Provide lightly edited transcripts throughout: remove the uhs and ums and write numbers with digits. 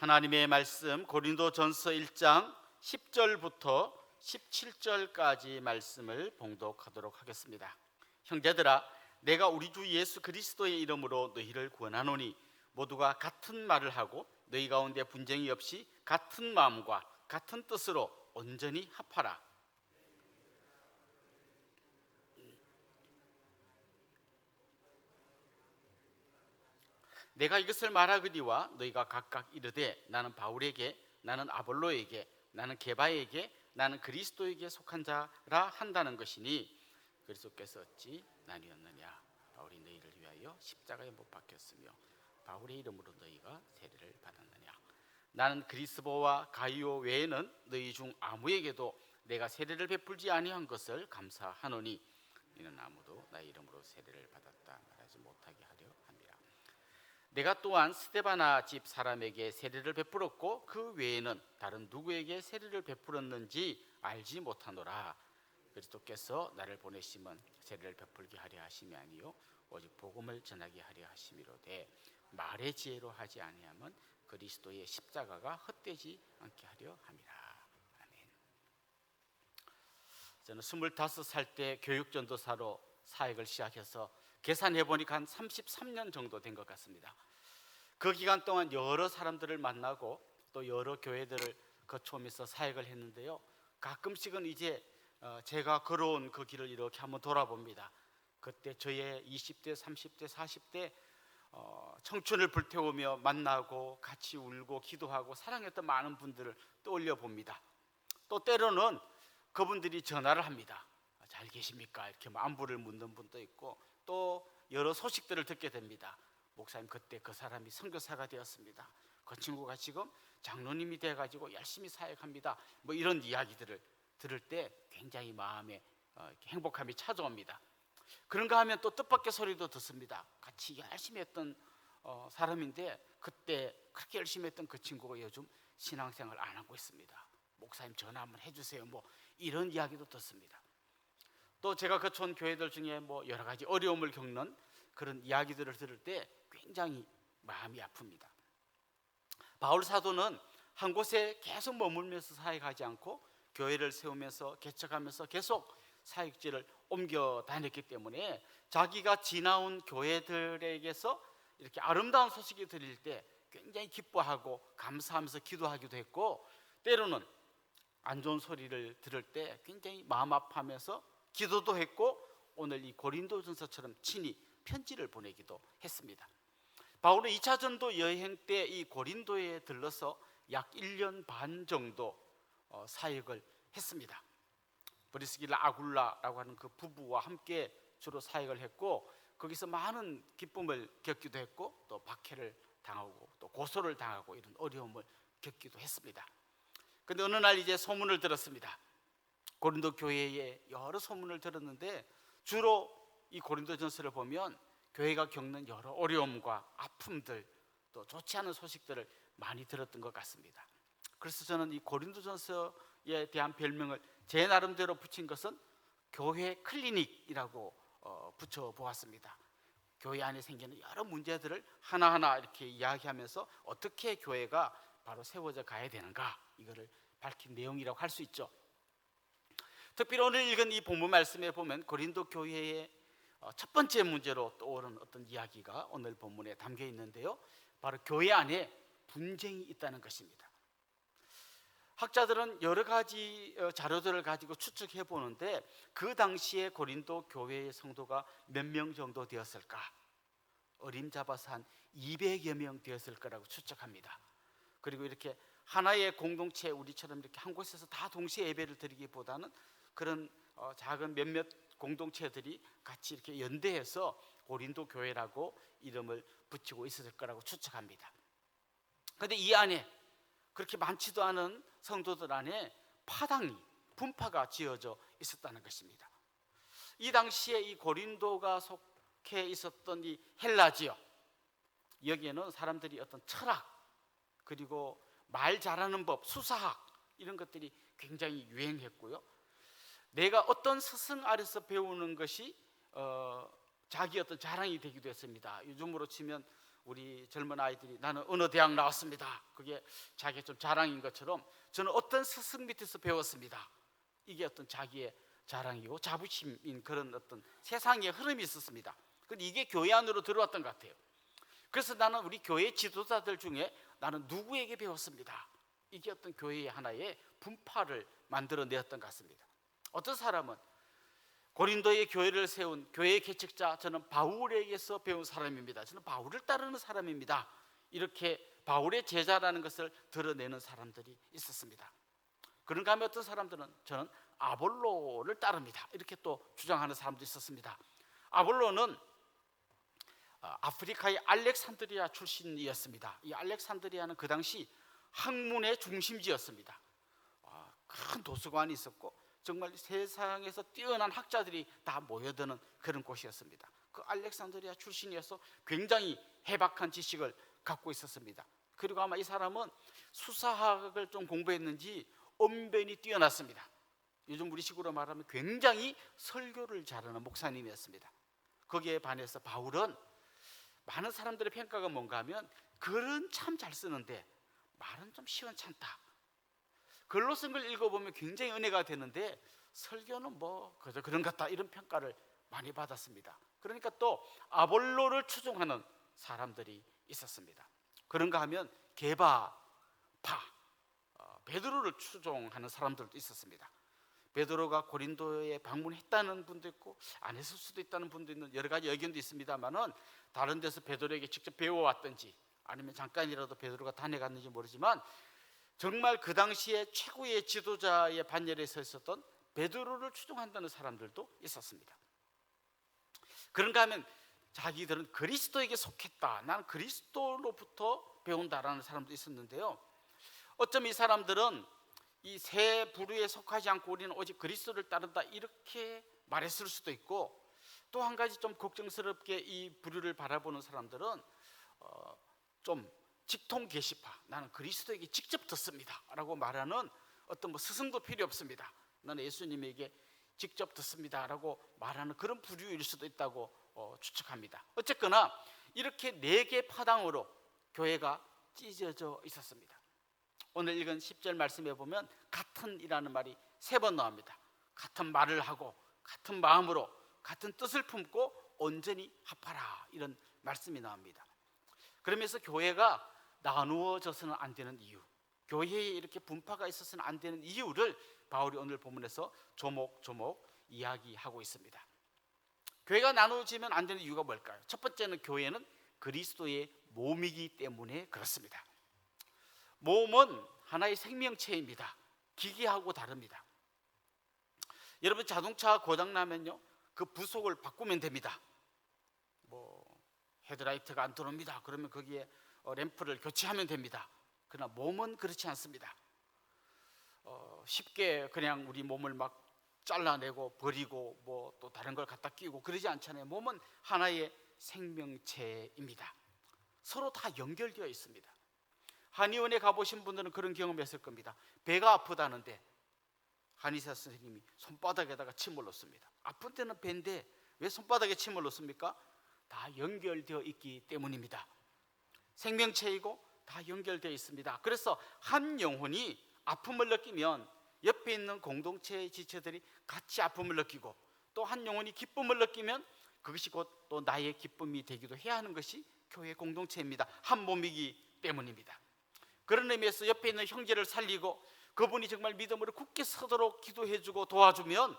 하나님의 말씀 고린도전서 1장 10절부터 17절까지 말씀을 봉독하도록 하겠습니다. 형제들아, 내가 우리 주 예수 그리스도의 이름으로 너희를 구원하노니 모두가 같은 말을 하고 너희 가운데 분쟁이 없이 같은 마음과 같은 뜻으로 온전히 합하라. 내가 이것을 말하거니와 너희가 각각 이르되 나는 바울에게, 나는 아볼로에게, 나는 게바에게, 나는 그리스도에게 속한 자라 한다는 것이니 그리스도께서 어찌 나뉘었느냐. 바울이 너희를 위하여 십자가에 못 박혔으며 바울의 이름으로 너희가 세례를 받았느냐. 나는 그리스도와 가이오 외에는 너희 중 아무에게도 내가 세례를 베풀지 아니한 것을 감사하노니 이는 아무도 나의 이름으로 세례를 받았다 말하지 못하게 하려 함이라. 내가 또한 스데바나 집 사람에게 세례를 베풀었고 그 외에는 다른 누구에게 세례를 베풀었는지 알지 못하노라. 그리스도께서 나를 보내심은 세례를 베풀게 하려 하심이 아니요 오직 복음을 전하게 하려 하심이로되 말의 지혜로 하지 아니하면 그리스도의 십자가가 헛되지 않게 하려 함이라. 아멘. 저는 25살 때 교육전도사로 사역을 시작해서 계산해 보니까 한 33년 정도 된 것 같습니다. 그 기간 동안 여러 사람들을 만나고 또 여러 교회들을 거쳐오면서 사역을 했는데요, 가끔씩은 이제 제가 걸어온 그 길을 이렇게 한번 돌아봅니다. 그때 저의 20대, 30대, 40대 청춘을 불태우며 만나고 같이 울고 기도하고 사랑했던 많은 분들을 떠올려 봅니다. 또 때로는 그분들이 전화를 합니다. 잘 계십니까? 이렇게 안부를 묻는 분도 있고 또 여러 소식들을 듣게 됩니다. 목사님, 그때 그 사람이 선교사가 되었습니다. 그 친구가 지금 장로님이 돼가지고 열심히 사역합니다. 뭐 이런 이야기들을 들을 때 굉장히 마음에 행복함이 찾아옵니다. 그런가 하면 또 뜻밖의 소리도 듣습니다. 같이 열심히 했던 사람인데 그때 그렇게 열심히 했던 그 친구가 요즘 신앙생활 안 하고 있습니다. 목사님 전화 한번 해주세요. 뭐 이런 이야기도 듣습니다. 또 제가 거쳐온 교회들 중에 뭐 여러 가지 어려움을 겪는 그런 이야기들을 들을 때 굉장히 마음이 아픕니다. 바울 사도는 한 곳에 계속 머물면서 사역하지 않고 교회를 세우면서 개척하면서 계속 사역지를 옮겨 다녔기 때문에 자기가 지나온 교회들에게서 이렇게 아름다운 소식이 들릴 때 굉장히 기뻐하고 감사하면서 기도하기도 했고, 때로는 안 좋은 소리를 들을 때 굉장히 마음 아파하면서 기도도 했고, 오늘 이 고린도전서처럼 친히 편지를 보내기도 했습니다. 바울은 2차 전도 여행 때 이 고린도에 들러서 약 1년 반 정도 사역을 했습니다. 브리스길라 아굴라라고 하는 그 부부와 함께 주로 사역을 했고, 거기서 많은 기쁨을 겪기도 했고 또 박해를 당하고 또 고소를 당하고 이런 어려움을 겪기도 했습니다. 그런데 어느 날 이제 소문을 들었습니다. 고린도 교회에 여러 소문을 들었는데 주로 이 고린도전서를 보면 교회가 겪는 여러 어려움과 아픔들, 또 좋지 않은 소식들을 많이 들었던 것 같습니다. 그래서 저는 이 고린도전서에 대한 별명을 제 나름대로 붙인 것은 교회 클리닉이라고 붙여보았습니다. 교회 안에 생기는 여러 문제들을 하나하나 이렇게 이야기하면서 어떻게 교회가 바로 세워져 가야 되는가, 이거를 밝힌 내용이라고 할 수 있죠. 특별히 오늘 읽은 이 본문 말씀에 보면 고린도 교회의 첫 번째 문제로 떠오른 어떤 이야기가 오늘 본문에 담겨 있는데요, 바로 교회 안에 분쟁이 있다는 것입니다. 학자들은 여러 가지 자료들을 가지고 추측해 보는데 그 당시에 고린도 교회의 성도가 몇 명 정도 되었을까? 어림잡아서 한 200여 명 되었을 거라고 추측합니다. 그리고 이렇게 하나의 공동체, 우리처럼 이렇게 한 곳에서 다 동시에 예배를 드리기보다는 그런 작은 몇몇 공동체들이 같이 이렇게 연대해서 고린도 교회라고 이름을 붙이고 있었을 거라고 추측합니다. 그런데 이 안에 그렇게 많지도 않은 성도들 안에 파당이, 분파가 지어져 있었다는 것입니다. 이 당시에 이 고린도가 속해 있었던 이 헬라 지역, 여기에는 사람들이 어떤 철학, 그리고 말 잘하는 법, 수사학, 이런 것들이 굉장히 유행했고요, 내가 어떤 스승 아래서 배우는 것이 자기 어떤 자랑이 되기도 했습니다. 요즘으로 치면 우리 젊은 아이들이 나는 어느 대학 나왔습니다, 그게 자기의 좀 자랑인 것처럼 저는 어떤 스승 밑에서 배웠습니다, 이게 어떤 자기의 자랑이고 자부심인 그런 어떤 세상의 흐름이 있었습니다. 근데 이게 교회 안으로 들어왔던 것 같아요. 그래서 나는 우리 교회 지도자들 중에 나는 누구에게 배웠습니다, 이게 어떤 교회의 하나의 분파를 만들어내었던 것 같습니다. 어떤 사람은 고린도의 교회를 세운 교회의 개척자, 저는 바울에게서 배운 사람입니다, 저는 바울을 따르는 사람입니다, 이렇게 바울의 제자라는 것을 드러내는 사람들이 있었습니다. 그런가 하면 어떤 사람들은 저는 아볼로를 따릅니다, 이렇게 또 주장하는 사람도 있었습니다. 아볼로는 아프리카의 알렉산드리아 출신이었습니다. 이 알렉산드리아는 그 당시 학문의 중심지였습니다. 큰 도서관이 있었고 정말 세상에서 뛰어난 학자들이 다 모여드는 그런 곳이었습니다. 그 알렉산드리아 출신이어서 굉장히 해박한 지식을 갖고 있었습니다. 그리고 아마 이 사람은 수사학을 좀 공부했는지 언변이 뛰어났습니다. 요즘 우리식으로 말하면 굉장히 설교를 잘하는 목사님이었습니다. 거기에 반해서 바울은 많은 사람들의 평가가 뭔가 하면 글은 참 잘 쓰는데 말은 좀 시원찮다, 글로 쓴 걸 읽어보면 굉장히 은혜가 되는데 설교는 뭐 그저 그런 것 같다, 이런 평가를 많이 받았습니다. 그러니까 또 아볼로를 추종하는 사람들이 있었습니다. 그런가 하면 게바파, 베드로를 추종하는 사람들도 있었습니다. 베드로가 고린도에 방문했다는 분도 있고 안 했을 수도 있다는 분도 있는 여러 가지 의견도 있습니다만은 다른 데서 베드로에게 직접 배워왔든지 아니면 잠깐이라도 베드로가 다녀갔는지 모르지만 정말 그 당시에 최고의 지도자의 반열에 서 있었던 베드로를 추종한다는 사람들도 있었습니다. 그런가 하면 자기들은 그리스도에게 속했다, 나는 그리스도로부터 배운다라는 사람도 있었는데요, 어쩌면 이 사람들은 이 세 부류에 속하지 않고 우리는 오직 그리스도를 따른다, 이렇게 말했을 수도 있고, 또 한 가지 좀 걱정스럽게 이 부류를 바라보는 사람들은 좀 직통 계시파, 나는 그리스도에게 직접 듣습니다 라고 말하는 어떤 뭐 스승도 필요 없습니다, 나는 예수님에게 직접 듣습니다 라고 말하는 그런 부류일 수도 있다고 추측합니다. 어쨌거나 이렇게 네 개 파당으로 교회가 찢어져 있었습니다. 오늘 읽은 10절 말씀에 보면 같은 이라는 말이 3번 나옵니다. 같은 말을 하고 같은 마음으로 같은 뜻을 품고 온전히 합하라, 이런 말씀이 나옵니다. 그러면서 교회가 나누어져서는 안 되는 이유, 교회에 이렇게 분파가 있어서는 안 되는 이유를 바울이 오늘 본문에서 조목조목 이야기하고 있습니다. 교회가 나누어지면 안 되는 이유가 뭘까요? 첫 번째는 교회는 그리스도의 몸이기 때문에 그렇습니다. 몸은 하나의 생명체입니다. 기계하고 다릅니다. 여러분 자동차 고장나면요, 그 부속을 바꾸면 됩니다. 뭐 헤드라이트가 안 들어옵니다, 그러면 거기에 램프를 교체하면 됩니다. 그러나 몸은 그렇지 않습니다. 쉽게 그냥 우리 몸을 막 잘라내고 버리고 뭐 또 다른 걸 갖다 끼고 그러지 않잖아요. 몸은 하나의 생명체입니다. 서로 다 연결되어 있습니다. 한의원에 가보신 분들은 그런 경험했을 겁니다. 배가 아프다는데 한의사 선생님이 손바닥에다가 침을 놓습니다. 아픈 데는 배인데 왜 손바닥에 침을 놓습니까? 다 연결되어 있기 때문입니다. 생명체이고 다 연결되어 있습니다. 그래서 한 영혼이 아픔을 느끼면 옆에 있는 공동체의 지체들이 같이 아픔을 느끼고, 또 한 영혼이 기쁨을 느끼면 그것이 곧 또 나의 기쁨이 되기도 해야 하는 것이 교회 공동체입니다. 한 몸이기 때문입니다. 그런 의미에서 옆에 있는 형제를 살리고 그분이 정말 믿음으로 굳게 서도록 기도해주고 도와주면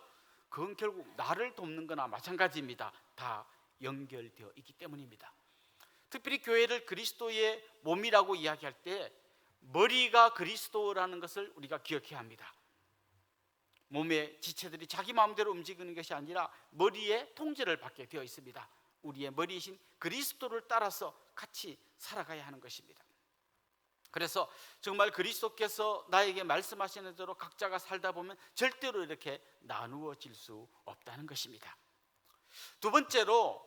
그건 결국 나를 돕는 거나 마찬가지입니다. 다 연결되어 있기 때문입니다. 특별히 교회를 그리스도의 몸이라고 이야기할 때 머리가 그리스도라는 것을 우리가 기억해야 합니다. 몸의 지체들이 자기 마음대로 움직이는 것이 아니라 머리의 통제를 받게 되어 있습니다. 우리의 머리이신 그리스도를 따라서 같이 살아가야 하는 것입니다. 그래서 정말 그리스도께서 나에게 말씀하시는 대로 각자가 살다 보면 절대로 이렇게 나누어질 수 없다는 것입니다. 두 번째로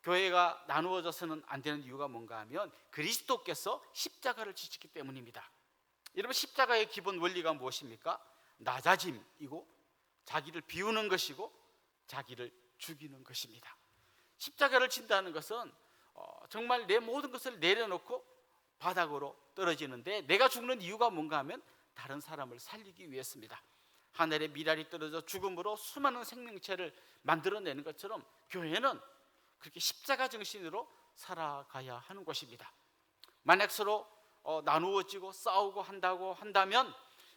교회가 나누어져서는 안 되는 이유가 뭔가 하면 그리스도께서 십자가를 지셨기 때문입니다. 여러분 십자가의 기본 원리가 무엇입니까? 낮아짐이고 자기를 비우는 것이고 자기를 죽이는 것입니다. 십자가를 진다는 것은 정말 내 모든 것을 내려놓고 바닥으로 떨어지는데, 내가 죽는 이유가 뭔가 하면 다른 사람을 살리기 위해서입니다. 하늘에 미랄이 떨어져 죽음으로 수많은 생명체를 만들어내는 것처럼 교회는 그렇게 십자가 정신으로 살아가야 하는 것입니다. 만약 서로 나누어지고 싸우고 한다면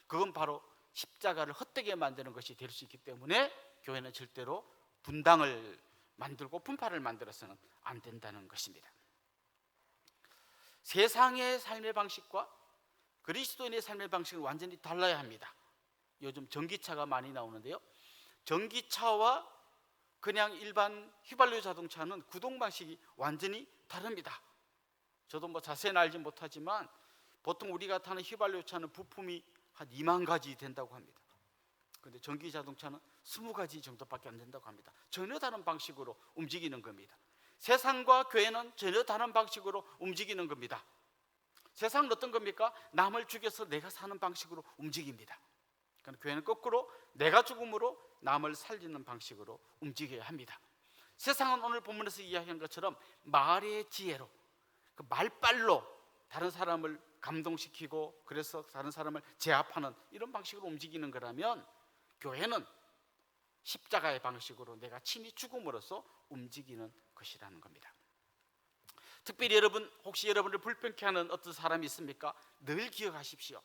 그건 바로 십자가를 헛되게 만드는 것이 될 수 있기 때문에 교회는 절대로 분당을 만들고 분파를 만들어서는 안 된다는 것입니다. 세상의 삶의 방식과 그리스도인의 삶의 방식은 완전히 달라야 합니다. 요즘 전기차가 많이 나오는데요, 전기차와 그냥 일반 휘발유 자동차는 구동 방식이 완전히 다릅니다. 저도 자세히는 알지 못하지만 보통 우리가 타는 휘발유 차는 부품이 한 2만 가지 된다고 합니다. 그런데 전기 자동차는 20가지 정도밖에 안 된다고 합니다. 전혀 다른 방식으로 움직이는 겁니다. 세상과 교회는 전혀 다른 방식으로 움직이는 겁니다. 세상은 어떤 겁니까? 남을 죽여서 내가 사는 방식으로 움직입니다. 그러니까 교회는 거꾸로 내가 죽음으로 남을 살리는 방식으로 움직여야 합니다. 세상은 오늘 본문에서 이야기한 것처럼 말의 지혜로, 그 말빨로 다른 사람을 감동시키고 그래서 다른 사람을 제압하는 이런 방식으로 움직이는 거라면, 교회는 십자가의 방식으로 내가 친히 죽음으로써 움직이는 것이라는 겁니다. 특별히 혹시 여러분을 불편케 하는 어떤 사람이 있습니까? 늘 기억하십시오.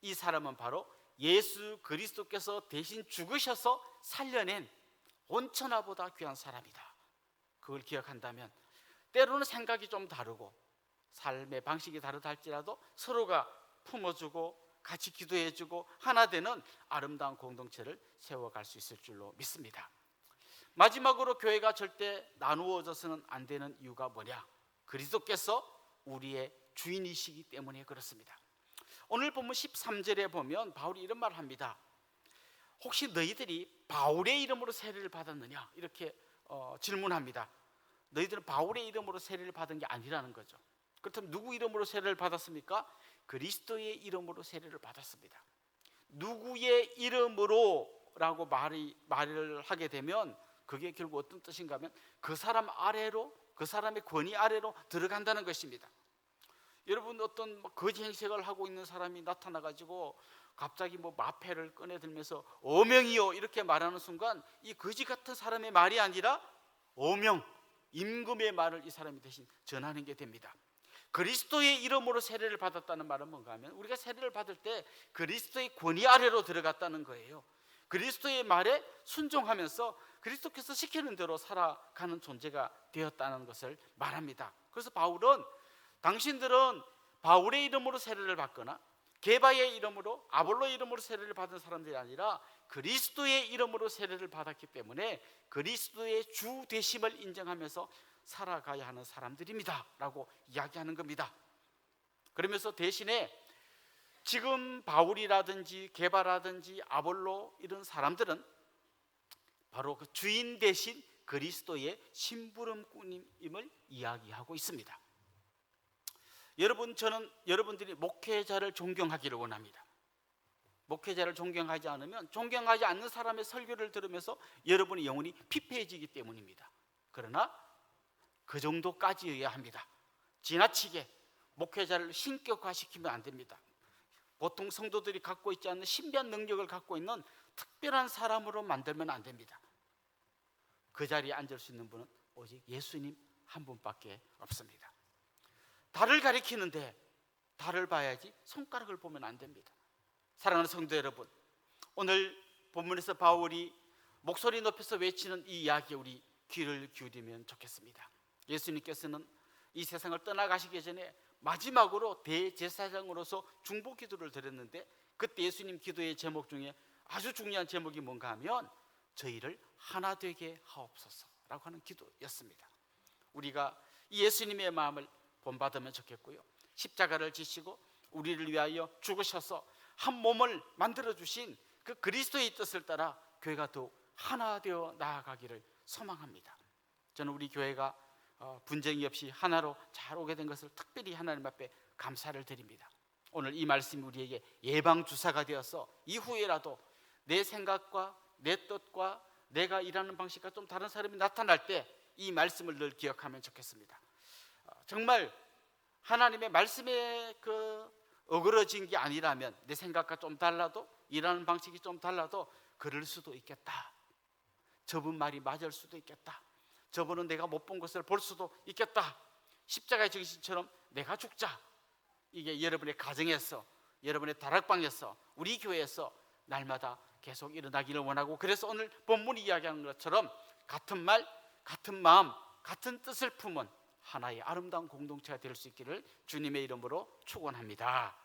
이 사람은 바로 예수 그리스도께서 대신 죽으셔서 살려낸 온천하보다 귀한 사람이다. 그걸 기억한다면 때로는 생각이 좀 다르고 삶의 방식이 다르다 할지라도 서로가 품어주고 같이 기도해주고 하나 되는 아름다운 공동체를 세워갈 수 있을 줄로 믿습니다. 마지막으로 교회가 절대 나누어져서는 안 되는 이유가 뭐냐? 그리스도께서 우리의 주인이시기 때문에 그렇습니다. 오늘 본문 13절에 보면 바울이 이런 말을 합니다. 혹시 너희들이 바울의 이름으로 세례를 받았느냐? 이렇게 질문합니다. 너희들은 바울의 이름으로 세례를 받은 게 아니라는 거죠. 그렇다면 누구 이름으로 세례를 받았습니까? 그리스도의 이름으로 세례를 받았습니다. 누구의 이름으로라고 말을 하게 되면 그게 결국 어떤 뜻인가 하면 그 사람 아래로, 그 사람의 권위 아래로 들어간다는 것입니다. 여러분, 어떤 거짓 행색을 하고 있는 사람이 나타나가지고 갑자기 마패를 꺼내들면서 어명이요 이렇게 말하는 순간 이 거짓 같은 사람의 말이 아니라 어명, 임금의 말을 이 사람이 대신 전하는 게 됩니다. 그리스도의 이름으로 세례를 받았다는 말은 뭔가 하면 우리가 세례를 받을 때 그리스도의 권위 아래로 들어갔다는 거예요. 그리스도의 말에 순종하면서 그리스도께서 시키는 대로 살아가는 존재가 되었다는 것을 말합니다. 그래서 바울은 당신들은 바울의 이름으로 세례를 받거나 게바의 이름으로, 아볼로의 이름으로 세례를 받은 사람들이 아니라 그리스도의 이름으로 세례를 받았기 때문에 그리스도의 주 되심을 인정하면서 살아가야 하는 사람들입니다 라고 이야기하는 겁니다. 그러면서 대신에 지금 바울이라든지 게바라든지 아볼로 이런 사람들은 바로 그 주인 대신 그리스도의 심부름꾼임을 이야기하고 있습니다. 여러분, 저는 여러분들이 목회자를 존경하기를 원합니다. 목회자를 존경하지 않으면 존경하지 않는 사람의 설교를 들으면서 여러분의 영혼이 피폐해지기 때문입니다. 그러나 그 정도까지여야 합니다. 지나치게 목회자를 신격화시키면 안 됩니다. 보통 성도들이 갖고 있지 않는 신비한 능력을 갖고 있는 특별한 사람으로 만들면 안 됩니다. 그 자리에 앉을 수 있는 분은 오직 예수님 한 분밖에 없습니다. 달을 가리키는데 달을 봐야지 손가락을 보면 안 됩니다. 사랑하는 성도 여러분, 오늘 본문에서 바울이 목소리 높여서 외치는 이 이야기에 우리 귀를 기울이면 좋겠습니다. 예수님께서는 이 세상을 떠나가시기 전에 마지막으로 대제사장으로서 중보 기도를 드렸는데 그때 예수님 기도의 제목 중에 아주 중요한 제목이 뭔가 하면 저희를 하나 되게 하옵소서라고 하는 기도였습니다. 우리가 이 예수님의 마음을 본받으면 좋겠고요, 십자가를 지시고 우리를 위하여 죽으셔서 한 몸을 만들어주신 그 그리스도의 뜻을 따라 교회가 더욱 하나 되어 나아가기를 소망합니다. 저는 우리 교회가 분쟁이 없이 하나로 잘 오게 된 것을 특별히 하나님 앞에 감사를 드립니다. 오늘 이 말씀이 우리에게 예방주사가 되어서 이후에라도 내 생각과 내 뜻과 내가 일하는 방식과 좀 다른 사람이 나타날 때 이 말씀을 늘 기억하면 좋겠습니다. 정말 하나님의 말씀에 어그러진 게 아니라면, 내 생각과 좀 달라도, 일하는 방식이 좀 달라도 그럴 수도 있겠다. 저분 말이 맞을 수도 있겠다. 저분은 내가 못 본 것을 볼 수도 있겠다. 십자가의 정신처럼 내가 죽자. 이게 여러분의 가정에서, 여러분의 다락방에서, 우리 교회에서 날마다 계속 일어나기를 원하고, 그래서 오늘 본문이 이야기하는 것처럼 같은 말, 같은 마음, 같은 뜻을 품은 하나의 아름다운 공동체가 될 수 있기를 주님의 이름으로 축원합니다.